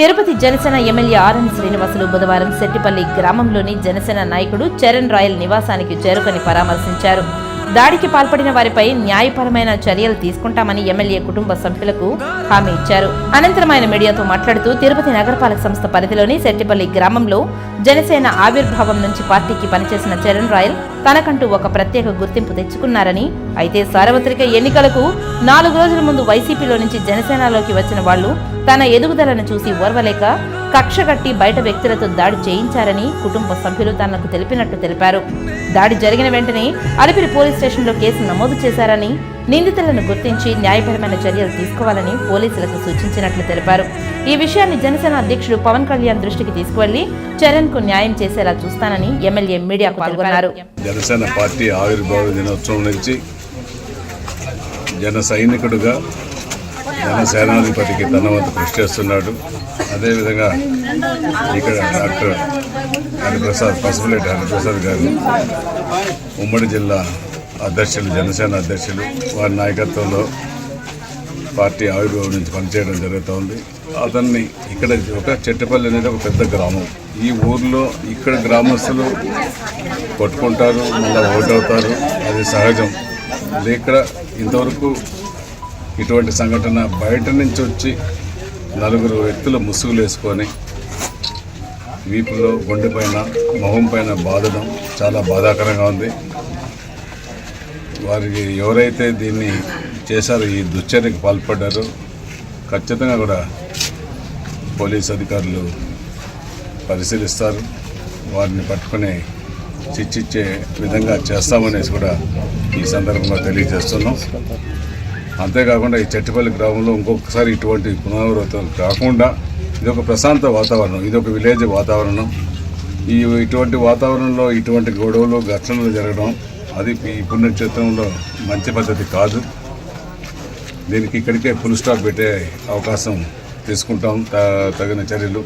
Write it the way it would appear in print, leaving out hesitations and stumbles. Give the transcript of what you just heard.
Tirupati Janasena MLA RN Srinivasulu బుధవారం సెట్టిపల్లి గ్రామంలోని జనసేన నాయకుడు చరణ్ రాయల్ నివాసానికి చేరుకొని పరామర్శించారు. దాడికి పాల్పడిన వారిపై న్యాయపరమైన చర్యలు తీసుకుంటామని ఎమ్మెల్యే కుటుంబ సభ్యులకు హామీ ఇచ్చారు. అనంతరం ఆయన మీడియాతో మాట్లాడుతూ తిరుపతి నగరపాలక సంస్థ పరిధిలోని సెట్టిపల్లి గ్రామంలో జనసేన ఆవిర్భావం నుంచి పార్టీకి పనిచేసిన చరణ్ రాయల్ తనకంటూ ఒక ప్రత్యేక గుర్తింపు తెచ్చుకున్నారని, అయితే సార్వత్రిక ఎన్నికలకు 4 రోజుల ముందు వైసీపీలో నుంచి జనసేనలోకి వచ్చిన వాళ్లు తన ఎదుగుదలను చూసి ఓర్వలేక కక్షగట్టి బయట వ్యక్తులతో దాడి చేయించారని కుటుంబ సభ్యులు తనకు తెలిపినట్టు తెలిపారు. దాడి జరిగిన వెంటనే అలిపిరి పోలీస్ స్టేషన్లో కేసు నమోదు చేశారని, నిందితులను గుర్తించి న్యాయపరమైన చర్యలు తీసుకోవాలని పోలీసులకు సూచించినట్లు తెలిపారు. ఈ విషయాన్ని జనసేన అధ్యక్షుడు పవన్ కళ్యాణ్ దృష్టికి తీసుకువెళ్లి చరణ్ కు న్యాయం చేసేలా చూస్తానని ఎమ్మెల్యే మీడియాకు పాల్గొన్నారు. జనసేన పార్టీ ఆవిర్భావ దినోత్సవం నుంచి జన సైనికుడుగా జనసేనాధిపతికి తన వంతు కృషి చేస్తున్నాడు. అదేవిధంగా ఇక్కడ డాక్టర్ హరిప్రసాద్ పసుపులేటి హరిప్రసాద్ గారు ఉమ్మడి జిల్లా అధ్యక్షులు, జనసేన అధ్యక్షులు, వారి నాయకత్వంలో పార్టీ ఆవిర్భావం నుంచి పనిచేయడం జరుగుతోంది. అతన్ని ఇక్కడ ఒక చెట్టుపల్లి అనేది ఒక పెద్ద గ్రామం. ఈ ఊర్లో ఇక్కడ గ్రామస్తులు కొట్టుకుంటారు, మళ్ళీ ఓటవుతారు, అది సహజం. ఇక్కడ ఇంతవరకు ఇటువంటి సంఘటన బయట నుంచి వచ్చి 4 వ్యక్తులు ముసుగులు వేసుకొని వీపులో, గుండెపైన, మొహం పైన బాధడం చాలా బాధాకరంగా ఉంది. వారికి ఎవరైతే దీన్ని చేశారో, ఈ దుశ్చర్యకు పాల్పడ్డారో ఖచ్చితంగా కూడా పోలీస్ అధికారులు పరిశీలిస్తారు. వారిని పట్టుకుని శిక్షించే విధంగా చేస్తామనేసి కూడా ఈ సందర్భంగా తెలియజేస్తున్నాం. అంతేకాకుండా ఈ చెట్టిపల్లి గ్రామంలో ఇంకొకసారి ఇటువంటి పునరావృతం కాకుండా ఇది ఒక ప్రశాంత వాతావరణం, ఇది ఒక విలేజ్ వాతావరణం. ఇటువంటి వాతావరణంలో ఇటువంటి గొడవలు, ఘర్షణలు జరగడం అది ఈ పుణ్యక్షేత్రంలో మంచి పద్ధతి కాదు. దీనికి ఇక్కడికే ఫుల్ స్టాప్ పెట్టే అవకాశం తీసుకుంటాం, తగిన చర్యలు